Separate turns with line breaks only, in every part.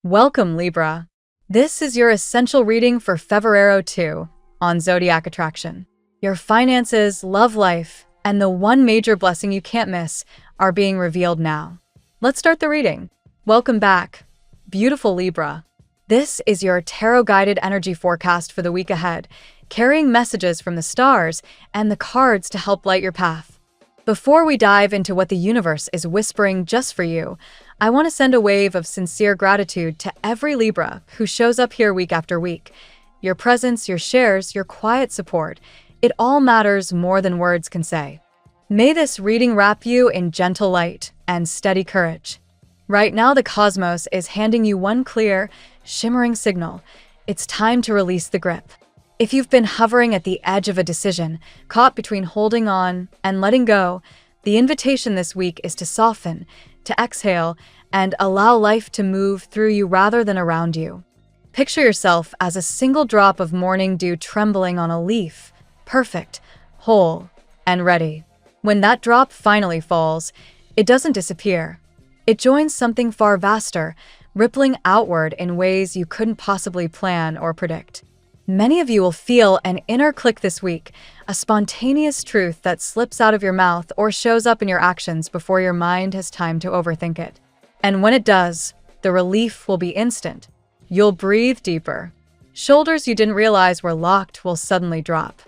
Welcome, Libra. This is your essential reading for Febrero 2 on Zodiac Attraction. Your finances, love life, and the one major blessing you can't miss are being revealed now. Let's start the reading. Welcome back, beautiful Libra. This is your tarot-guided energy forecast for the week ahead, carrying messages from the stars and the cards to help light your path. Before we dive into what the universe is whispering just for you, I want to send a wave of sincere gratitude to every Libra who shows up here week after week. Your presence, your shares, your quiet support, it all matters more than words can say. May this reading wrap you in gentle light and steady courage. Right now, the cosmos is handing you one clear, shimmering signal. It's time to release the grip. If you've been hovering at the edge of a decision, caught between holding on and letting go, the invitation this week is to soften, to exhale, and allow life to move through you rather than around you. Picture yourself as a single drop of morning dew trembling on a leaf, perfect, whole, and ready. When that drop finally falls, it doesn't disappear. It joins something far vaster, rippling outward in ways you couldn't possibly plan or predict. Many of you will feel an inner click this week, a spontaneous truth that slips out of your mouth or shows up in your actions before your mind has time to overthink it. And when it does, the relief will be instant. You'll breathe deeper. Shoulders you didn't realize were locked will suddenly drop.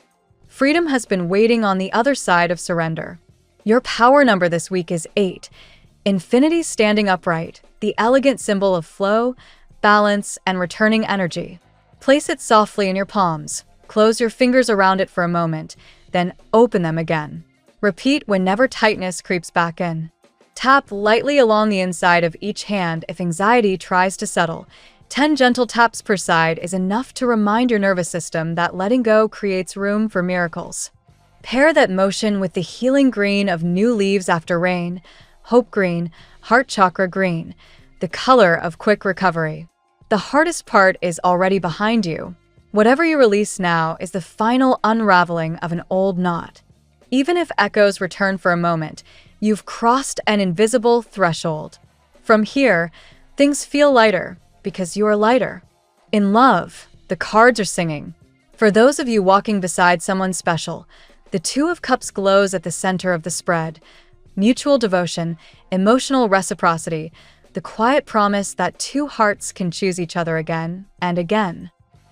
Freedom has been waiting on the other side of surrender. Your power number this week is 8. Infinity standing upright, the elegant symbol of flow, balance, and returning energy. Place it softly in your palms. Close your fingers around it for a moment, then open them again. Repeat whenever tightness creeps back in. Tap lightly along the inside of each hand if anxiety tries to settle. 10 gentle taps per side is enough to remind your nervous system that letting go creates room for miracles. Pair that motion with the healing green of new leaves after rain, hope green, heart chakra green, the color of quick recovery. The hardest part is already behind you. Whatever you release now is the final unraveling of an old knot. Even if echoes return for a moment, you've crossed an invisible threshold. From here, things feel lighter because you are lighter. In love, the cards are singing. For those of you walking beside someone special, the Two of Cups glows at the center of the spread. Mutual devotion, emotional reciprocity, the quiet promise that two hearts can choose each other again and again.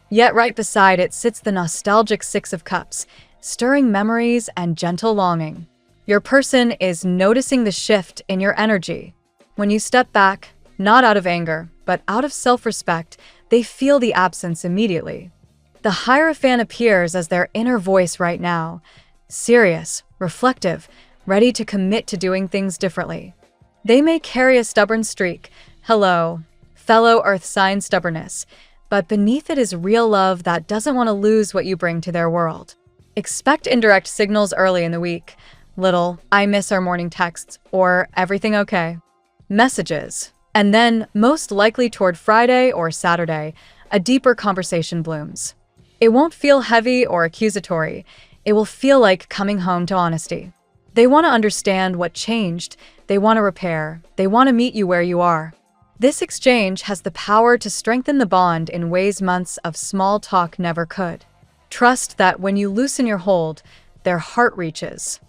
Yet right beside it sits the nostalgic Six of Cups, stirring memories and gentle longing. Your person is noticing the shift in your energy. When you step back, not out of anger, but out of self-respect, they feel the absence immediately. The Hierophant appears as their inner voice right now, serious, reflective, ready to commit to doing things differently. They may carry a stubborn streak, hello, fellow earth sign stubbornness, but beneath it is real love that doesn't want to lose what you bring to their world. Expect indirect signals early in the week, little, I miss our morning texts, or everything okay? Messages. And then, most likely toward Friday or Saturday, a deeper conversation blooms. It won't feel heavy or accusatory. It will feel like coming home to honesty. They want to understand what changed, they want to repair, they want to meet you where you are. This exchange has the power to strengthen the bond in ways months of small talk never could. Trust that when you loosen your hold, their heart reaches.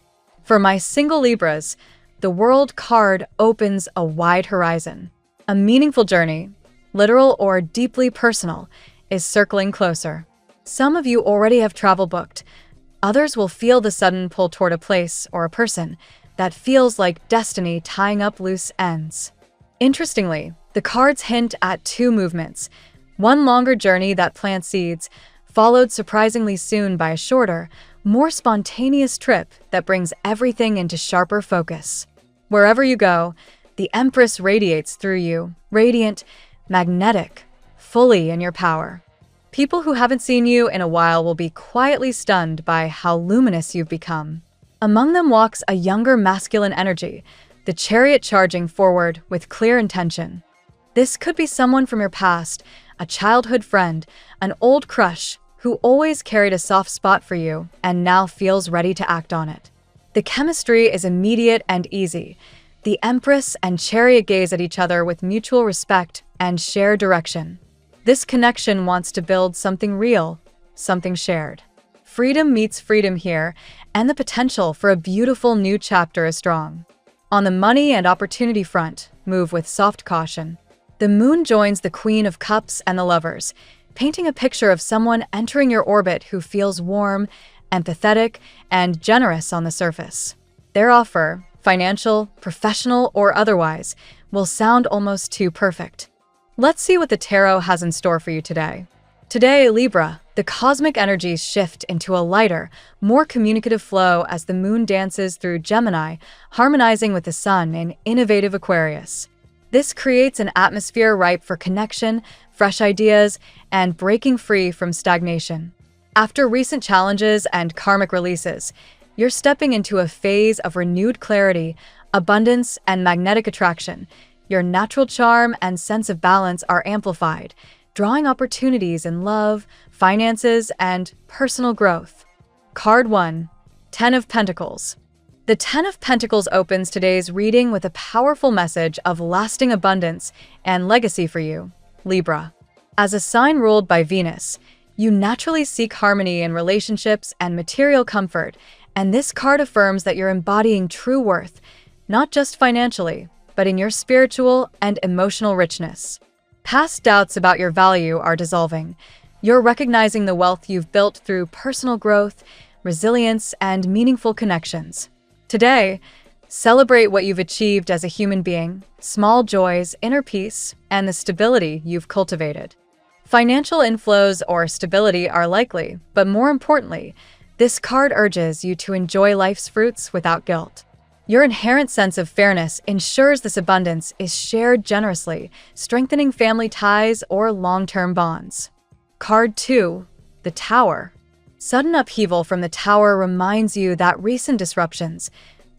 For my single Libras, the World card opens a wide horizon. A meaningful journey, literal or deeply personal, is circling closer. Some of you already have travel booked. Others will feel the sudden pull toward a place or a person that feels like destiny tying up loose ends. Interestingly, the cards hint at two movements. One longer journey that plants seeds, followed surprisingly soon by a shorter, more spontaneous trip that brings everything into sharper focus. Wherever you go, the Empress radiates through you, radiant, magnetic, fully in your power. People who haven't seen you in a while will be quietly stunned by how luminous you've become. Among them walks a younger masculine energy, the Chariot charging forward with clear intention. This could be someone from your past, a childhood friend, an old crush who always carried a soft spot for you and now feels ready to act on it. The chemistry is immediate and easy. The Empress and Chariot gaze at each other with mutual respect and shared direction. This connection wants to build something real, something shared. Freedom meets freedom here, and the potential for a beautiful new chapter is strong. On the money and opportunity front, move with soft caution. The Moon joins the Queen of Cups and the Lovers, painting a picture of someone entering your orbit who feels warm, empathetic, and generous on the surface. Their offer, financial, professional, or otherwise, will sound almost too perfect. Let's see what the tarot has in store for you today. Today, Libra, the cosmic energies shift into a lighter, more communicative flow as the Moon dances through Gemini, harmonizing with the Sun in innovative Aquarius. This creates an atmosphere ripe for connection, fresh ideas, and breaking free from stagnation. After recent challenges and karmic releases, you're stepping into a phase of renewed clarity, abundance, and magnetic attraction. Your natural charm and sense of balance are amplified, drawing opportunities in love, finances, and personal growth. Card 1. Ten of Pentacles. The Ten of Pentacles opens today's reading with a powerful message of lasting abundance and legacy for you, Libra. As a sign ruled by Venus, you naturally seek harmony in relationships and material comfort, and this card affirms that you're embodying true worth, not just financially, but in your spiritual and emotional richness. Past doubts about your value are dissolving. You're recognizing the wealth you've built through personal growth, resilience, and meaningful connections. Today, celebrate what you've achieved as a human being, small joys, inner peace, and the stability you've cultivated. Financial inflows or stability are likely, but more importantly, this card urges you to enjoy life's fruits without guilt. Your inherent sense of fairness ensures this abundance is shared generously, strengthening family ties or long-term bonds. Card 2. The Tower. Sudden upheaval from the Tower reminds you that recent disruptions,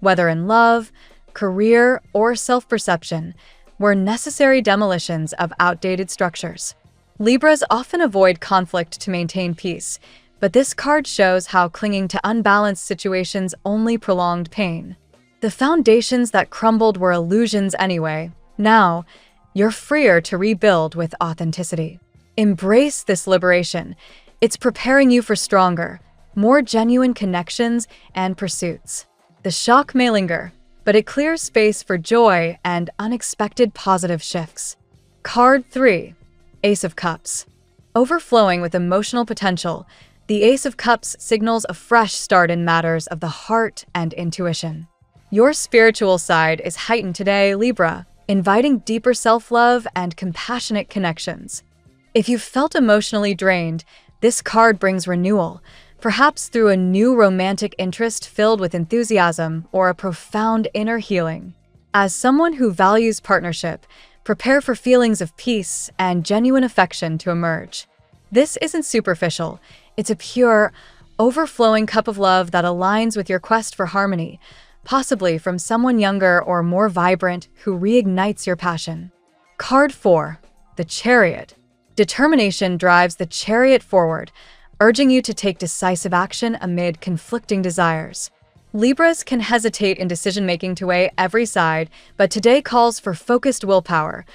whether in love, career, or self-perception, were necessary demolitions of outdated structures. Libras often avoid conflict to maintain peace, but this card shows how clinging to unbalanced situations only prolonged pain. The foundations that crumbled were illusions anyway. Now, you're freer to rebuild with authenticity. Embrace this liberation. It's preparing you for stronger, more genuine connections and pursuits. The shock may linger, but it clears space for joy and unexpected positive shifts. Card 3. Ace of Cups. Overflowing with emotional potential, the Ace of Cups signals a fresh start in matters of the heart and intuition. Your spiritual side is heightened today, Libra, inviting deeper self-love and compassionate connections. If you've felt emotionally drained, this card brings renewal, perhaps through a new romantic interest filled with enthusiasm or a profound inner healing. As someone who values partnership, prepare for feelings of peace and genuine affection to emerge. This isn't superficial. It's a pure, overflowing cup of love that aligns with your quest for harmony, possibly from someone younger or more vibrant who reignites your passion. Card 4. The Chariot. Determination drives the Chariot forward, urging you to take decisive action amid conflicting desires. Libras can hesitate in decision-making to weigh every side, but today calls for focused willpower.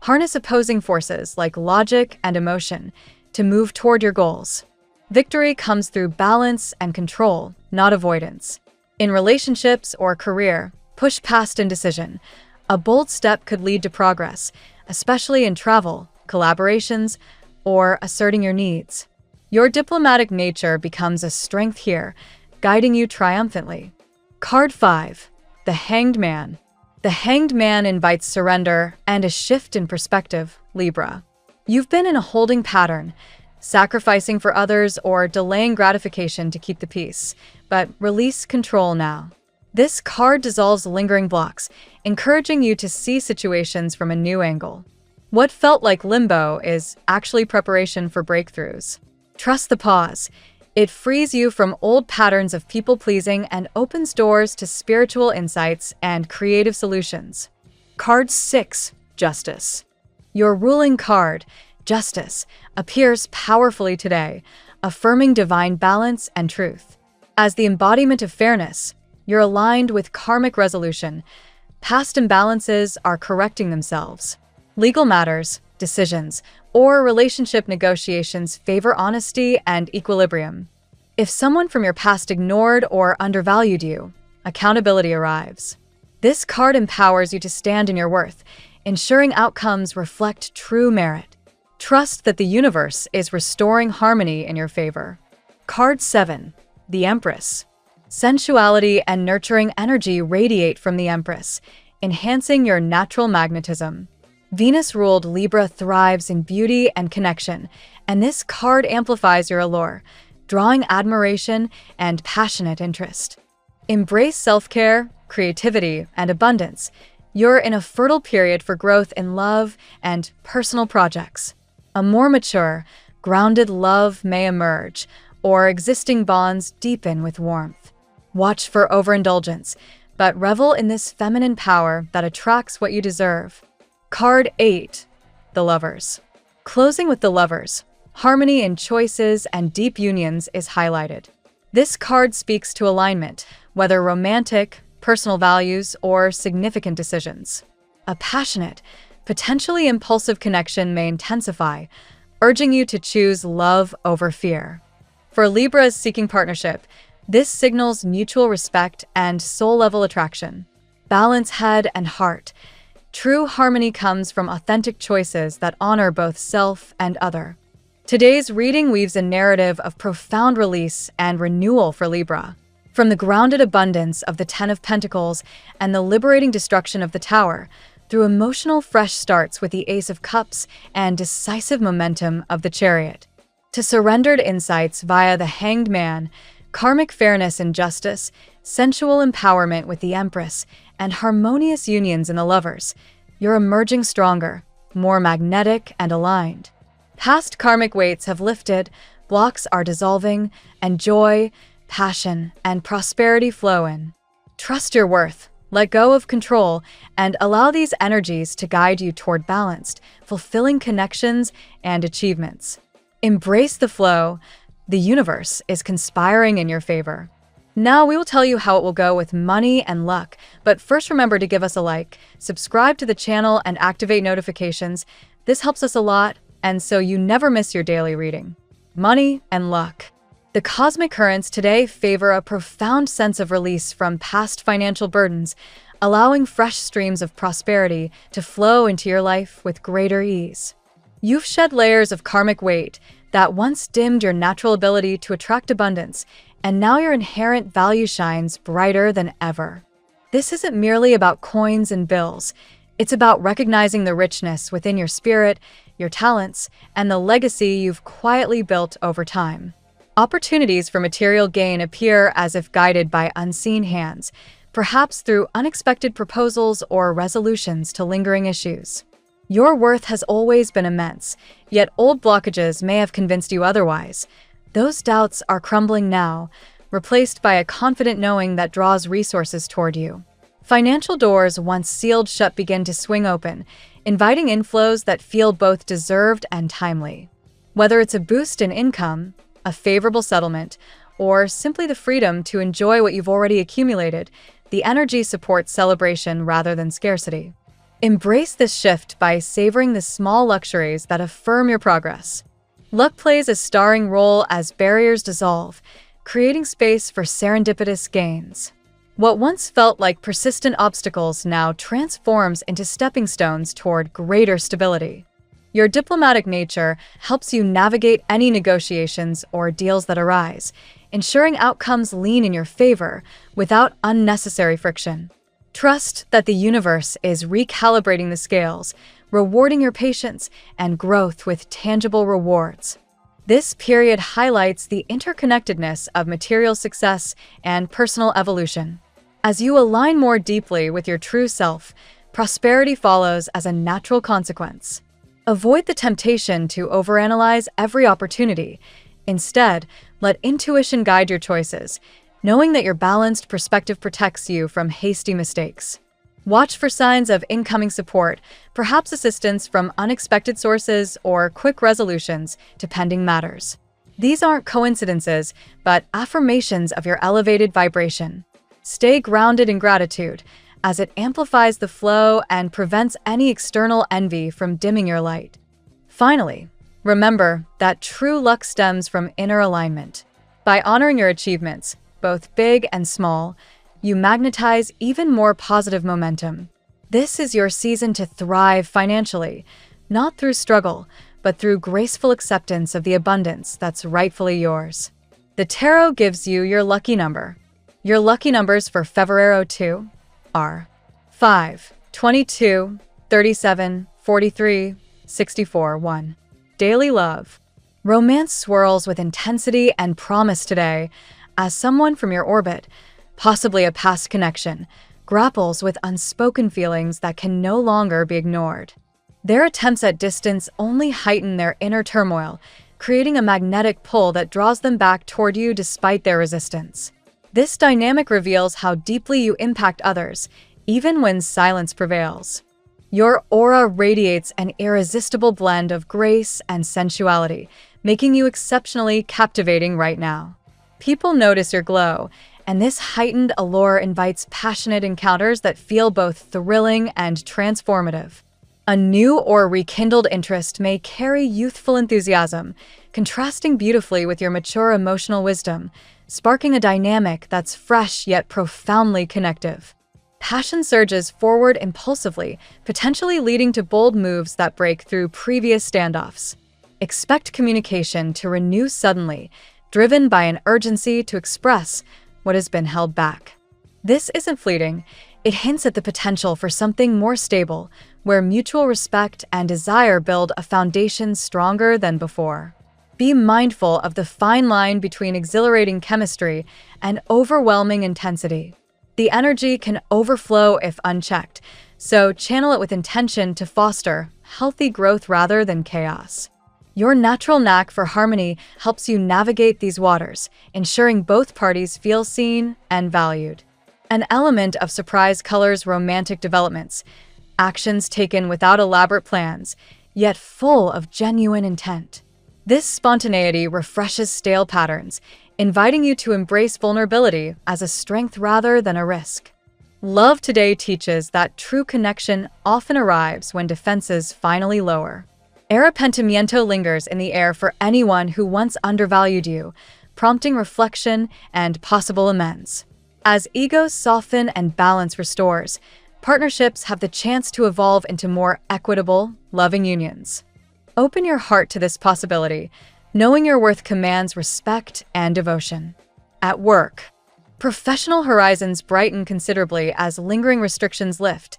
Harness opposing forces like logic and emotion to move toward your goals. Victory comes through balance and control, not avoidance. In relationships or career, push past indecision. A bold step could lead to progress, especially in travel, collaborations, or asserting your needs. Your diplomatic nature becomes a strength here, guiding you triumphantly. Card 5. The Hanged Man. The Hanged Man invites surrender and a shift in perspective, Libra. You've been in a holding pattern, sacrificing for others or delaying gratification to keep the peace, but release control now. This card dissolves lingering blocks, encouraging you to see situations from a new angle. What felt like limbo is actually preparation for breakthroughs. Trust the pause. It frees you from old patterns of people-pleasing and opens doors to spiritual insights and creative solutions. Card 6. Justice. Your ruling card, Justice, appears powerfully today, affirming divine balance and truth. As the embodiment of fairness, you're aligned with karmic resolution. Past imbalances are correcting themselves. Legal matters, decisions, or relationship negotiations favor honesty and equilibrium. If someone from your past ignored or undervalued you, accountability arrives. This card empowers you to stand in your worth, ensuring outcomes reflect true merit. Trust that the universe is restoring harmony in your favor. Card 7. The Empress. Sensuality and nurturing energy radiate from the Empress, enhancing your natural magnetism. Venus-ruled Libra thrives in beauty and connection, and this card amplifies your allure, drawing admiration and passionate interest. Embrace self-care, creativity, and abundance. You're in a fertile period for growth in love and personal projects. A more mature, grounded love may emerge, or existing bonds deepen with warmth. Watch for overindulgence, but revel in this feminine power that attracts what you deserve. Card 8. The Lovers. Closing with the Lovers, harmony in choices and deep unions is highlighted. This card speaks to alignment, whether romantic, personal values, or significant decisions. A passionate, potentially impulsive connection may intensify, urging you to choose love over fear. For Libras seeking partnership, this signals mutual respect and soul-level attraction. Balance head and heart. True harmony comes from authentic choices that honor both self and other. Today's reading weaves a narrative of profound release and renewal for Libra. From the grounded abundance of the Ten of Pentacles and the liberating destruction of the Tower, through emotional fresh starts with the Ace of Cups and decisive momentum of the Chariot, to surrendered insights via the Hanged Man, karmic fairness and justice, sensual empowerment with the Empress, and harmonious unions in the Lovers, you're emerging stronger, more magnetic and aligned. Past karmic weights have lifted, blocks are dissolving, and joy, passion, and prosperity flow in. Trust your worth, let go of control, and allow these energies to guide you toward balanced, fulfilling connections and achievements. Embrace the flow. The universe is conspiring in your favor. Now we will tell you how it will go with money and luck, but first remember to give us a like, subscribe to the channel, and activate notifications. This helps us a lot, and so you never miss your daily reading. Money and luck. The cosmic currents today favor a profound sense of release from past financial burdens, allowing fresh streams of prosperity to flow into your life with greater ease. You've shed layers of karmic weight that once dimmed your natural ability to attract abundance, and now your inherent value shines brighter than ever. This isn't merely about coins and bills. It's about recognizing the richness within your spirit, your talents, and the legacy you've quietly built over time. Opportunities for material gain appear as if guided by unseen hands, perhaps through unexpected proposals or resolutions to lingering issues. Your worth has always been immense, yet old blockages may have convinced you otherwise. Those doubts are crumbling now, replaced by a confident knowing that draws resources toward you. Financial doors once sealed shut begin to swing open, inviting inflows that feel both deserved and timely. Whether it's a boost in income, a favorable settlement, or simply the freedom to enjoy what you've already accumulated, the energy supports celebration rather than scarcity. Embrace this shift by savoring the small luxuries that affirm your progress. Luck plays a starring role as barriers dissolve, creating space for serendipitous gains. What once felt like persistent obstacles now transforms into stepping stones toward greater stability. Your diplomatic nature helps you navigate any negotiations or deals that arise, ensuring outcomes lean in your favor without unnecessary friction. Trust that the universe is recalibrating the scales, rewarding your patience and growth with tangible rewards. This period highlights the interconnectedness of material success and personal evolution. As you align more deeply with your true self, prosperity follows as a natural consequence. Avoid the temptation to overanalyze every opportunity. Instead, let intuition guide your choices, knowing that your balanced perspective protects you from hasty mistakes. Watch for signs of incoming support, perhaps assistance from unexpected sources or quick resolutions to pending matters. These aren't coincidences, but affirmations of your elevated vibration. Stay grounded in gratitude, as it amplifies the flow and prevents any external envy from dimming your light. Finally, remember that true luck stems from inner alignment. By honoring your achievements, both big and small, you magnetize even more positive momentum. This is your season to thrive financially, not through struggle, but through graceful acceptance of the abundance that's rightfully yours. The tarot gives you your lucky number. Your lucky numbers for Febrero 2 are 5, 22, 37, 43, 64, 1. Daily love. Romance swirls with intensity and promise today as someone from your orbit, possibly a past connection, grapples with unspoken feelings that can no longer be ignored. Their attempts at distance only heighten their inner turmoil, creating a magnetic pull that draws them back toward you despite their resistance. This dynamic reveals how deeply you impact others, even when silence prevails. Your aura radiates an irresistible blend of grace and sensuality, making you exceptionally captivating right now. People notice your glow, and this heightened allure invites passionate encounters that feel both thrilling and transformative. A new or rekindled interest may carry youthful enthusiasm, contrasting beautifully with your mature emotional wisdom, sparking a dynamic that's fresh yet profoundly connective. Passion surges forward impulsively, potentially leading to bold moves that break through previous standoffs. Expect communication to renew suddenly, driven by an urgency to express what has been held back. This isn't fleeting. It hints at the potential for something more stable, where mutual respect and desire build a foundation stronger than before. Be mindful of the fine line between exhilarating chemistry and overwhelming intensity. The energy can overflow if unchecked, so channel it with intention to foster healthy growth rather than chaos. Your natural knack for harmony helps you navigate these waters, ensuring both parties feel seen and valued. An element of surprise colors romantic developments, actions taken without elaborate plans, yet full of genuine intent. This spontaneity refreshes stale patterns, inviting you to embrace vulnerability as a strength rather than a risk. Love today teaches that true connection often arrives when defenses finally lower. Arrepentimiento lingers in the air for anyone who once undervalued you, prompting reflection and possible amends. As egos soften and balance restores, partnerships have the chance to evolve into more equitable, loving unions. Open your heart to this possibility, knowing your worth commands respect and devotion. At work, professional horizons brighten considerably as lingering restrictions lift,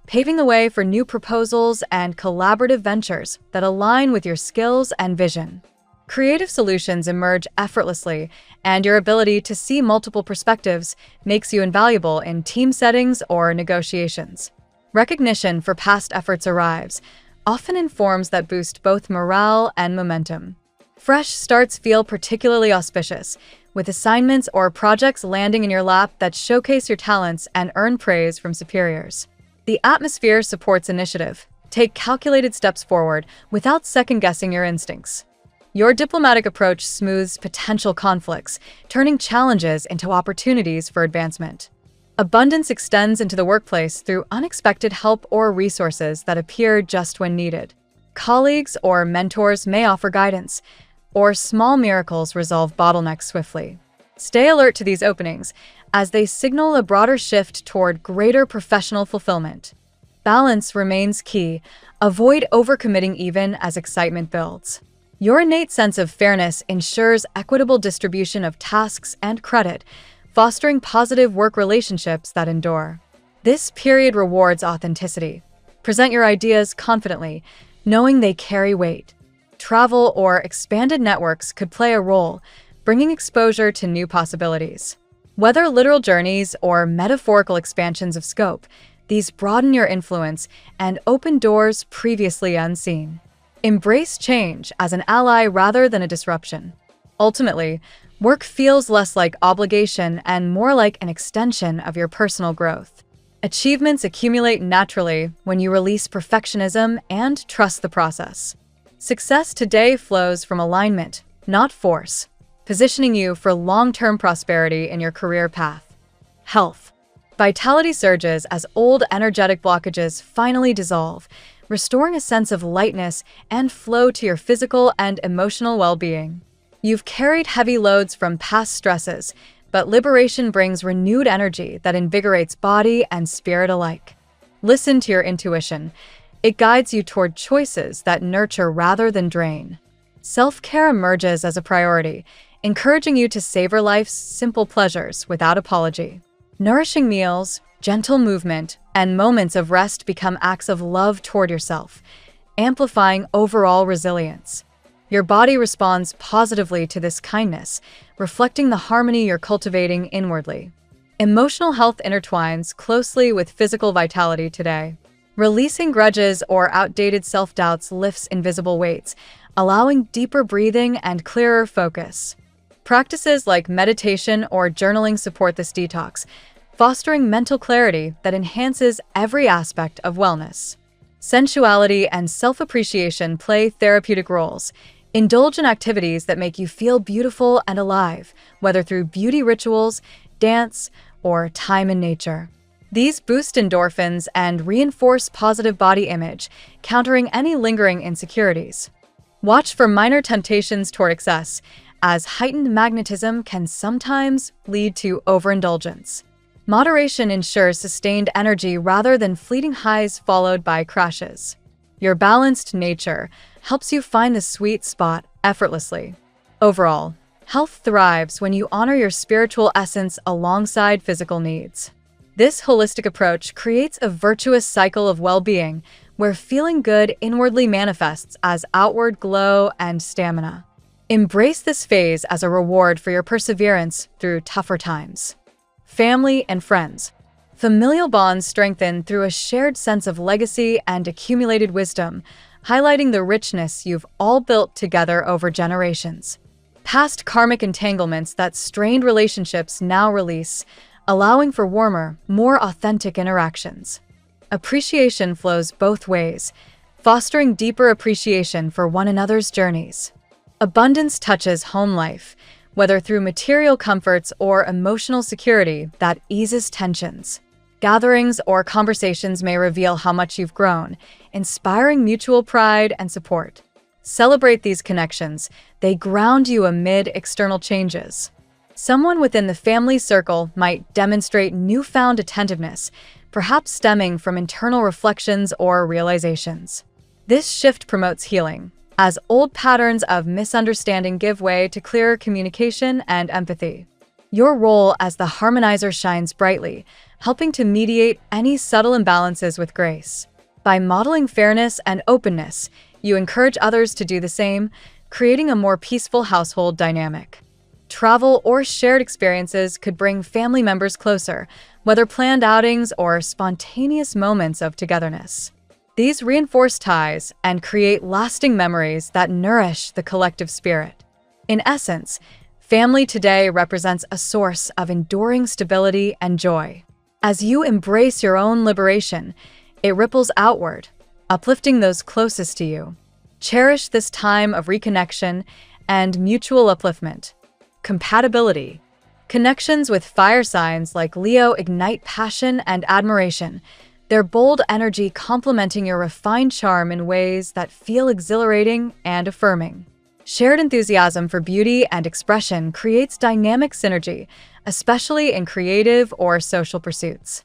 paving the way for new proposals and collaborative ventures that align with your skills and vision. Creative solutions emerge effortlessly, and your ability to see multiple perspectives makes you invaluable in team settings or negotiations. Recognition for past efforts arrives, often in forms that boost both morale and momentum. Fresh starts feel particularly auspicious, with assignments or projects landing in your lap that showcase your talents and earn praise from superiors. The atmosphere supports initiative. Take calculated steps forward without second-guessing your instincts. Your diplomatic approach smooths potential conflicts, turning challenges into opportunities for advancement. Abundance extends into the workplace through unexpected help or resources that appear just when needed. Colleagues or mentors may offer guidance, or small miracles resolve bottlenecks swiftly. Stay alert to these openings, as they signal a broader shift toward greater professional fulfillment. Balance remains key. Avoid overcommitting even as excitement builds. Your innate sense of fairness ensures equitable distribution of tasks and credit, fostering positive work relationships that endure. This period rewards authenticity. Present your ideas confidently, knowing they carry weight. Travel or expanded networks could play a role, bringing exposure to new possibilities. Whether literal journeys or metaphorical expansions of scope, these broaden your influence and open doors previously unseen. Embrace change as an ally rather than a disruption. Ultimately, work feels less like obligation and more like an extension of your personal growth. Achievements accumulate naturally when you release perfectionism and trust the process. Success today flows from alignment, not force, positioning you for long-term prosperity in your career path. Health. Vitality surges as old energetic blockages finally dissolve, restoring a sense of lightness and flow to your physical and emotional well-being. You've carried heavy loads from past stresses, but liberation brings renewed energy that invigorates body and spirit alike. Listen to your intuition. It guides you toward choices that nurture rather than drain. Self-care emerges as a priority, encouraging you to savor life's simple pleasures without apology. Nourishing meals, gentle movement, and moments of rest become acts of love toward yourself, amplifying overall resilience. Your body responds positively to this kindness, reflecting the harmony you're cultivating inwardly. Emotional health intertwines closely with physical vitality today. Releasing grudges or outdated self-doubts lifts invisible weights, allowing deeper breathing and clearer focus. Practices like meditation or journaling support this detox, fostering mental clarity that enhances every aspect of wellness. Sensuality and self-appreciation play therapeutic roles. Indulge in activities that make you feel beautiful and alive, whether through beauty rituals, dance, or time in nature. These boost endorphins and reinforce positive body image, countering any lingering insecurities. Watch for minor temptations toward excess, as heightened magnetism can sometimes lead to overindulgence. Moderation ensures sustained energy rather than fleeting highs followed by crashes. Your balanced nature helps you find the sweet spot effortlessly. Overall, health thrives when you honor your spiritual essence alongside physical needs. This holistic approach creates a virtuous cycle of well-being where feeling good inwardly manifests as outward glow and stamina. Embrace this phase as a reward for your perseverance through tougher times. Family and friends. Familial bonds strengthen through a shared sense of legacy and accumulated wisdom, highlighting the richness you've all built together over generations. Past karmic entanglements that strained relationships now release, allowing for warmer, more authentic interactions. Appreciation flows both ways, fostering deeper appreciation for one another's journeys. Abundance touches home life, whether through material comforts or emotional security that eases tensions. Gatherings or conversations may reveal how much you've grown, inspiring mutual pride and support. Celebrate these connections. They ground you amid external changes. Someone within the family circle might demonstrate newfound attentiveness, perhaps stemming from internal reflections or realizations. This shift promotes healing, as old patterns of misunderstanding give way to clearer communication and empathy. Your role as the harmonizer shines brightly, helping to mediate any subtle imbalances with grace. By modeling fairness and openness, you encourage others to do the same, creating a more peaceful household dynamic. Travel or shared experiences could bring family members closer, whether planned outings or spontaneous moments of togetherness. These reinforce ties and create lasting memories that nourish the collective spirit. In essence, family today represents a source of enduring stability and joy. As you embrace your own liberation, it ripples outward, uplifting those closest to you. Cherish this time of reconnection and mutual upliftment. Compatibility. Connections with fire signs like Leo ignite passion and admiration, their bold energy complementing your refined charm in ways that feel exhilarating and affirming. Shared enthusiasm for beauty and expression creates dynamic synergy, especially in creative or social pursuits.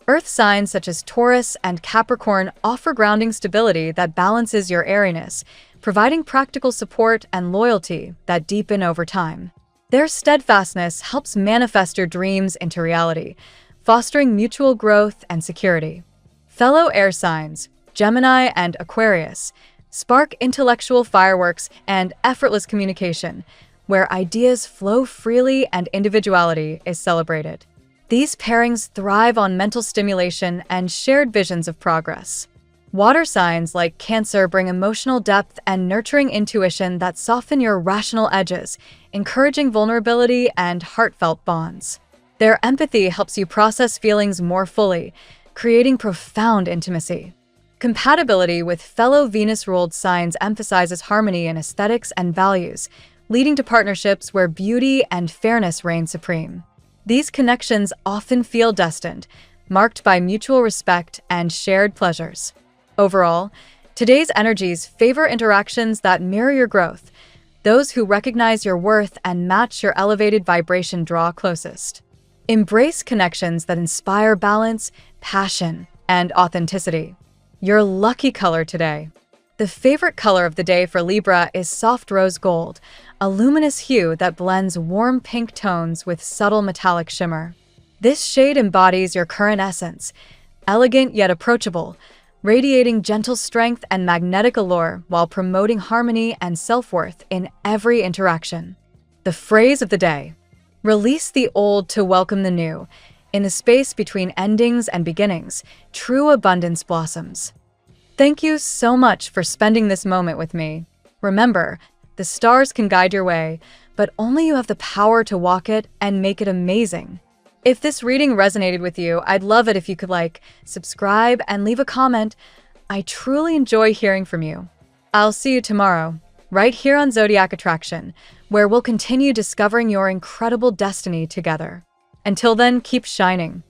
Earth signs such as Taurus and Capricorn offer grounding stability that balances your airiness, providing practical support and loyalty that deepen over time. Their steadfastness helps manifest your dreams into reality, fostering mutual growth and security. Fellow air signs, Gemini and Aquarius, spark intellectual fireworks and effortless communication, where ideas flow freely and individuality is celebrated. These pairings thrive on mental stimulation and shared visions of progress. Water signs like Cancer bring emotional depth and nurturing intuition that soften your rational edges, encouraging vulnerability and heartfelt bonds. Their empathy helps you process feelings more fully, creating profound intimacy. Compatibility with fellow Venus-ruled signs emphasizes harmony in aesthetics and values, leading to partnerships where beauty and fairness reign supreme. These connections often feel destined, marked by mutual respect and shared pleasures. Overall, today's energies favor interactions that mirror your growth. Those who recognize your worth and match your elevated vibration draw closest. Embrace connections that inspire balance, passion, and authenticity. Your lucky color today. The favorite color of the day for Libra is soft rose gold, a luminous hue that blends warm pink tones with subtle metallic shimmer. This shade embodies your current essence, elegant yet approachable, radiating gentle strength and magnetic allure while promoting harmony and self-worth in every interaction. The phrase of the day: release the old to welcome the new. In the space between endings and beginnings, true abundance blossoms. Thank you so much for spending this moment with me. Remember, the stars can guide your way, but only you have the power to walk it and make it amazing. If this reading resonated with you, I'd love it if you could subscribe, and leave a comment. I truly enjoy hearing from you. I'll see you tomorrow, right here on Zodiac Attraction, where we'll continue discovering your incredible destiny together. Until then, keep shining.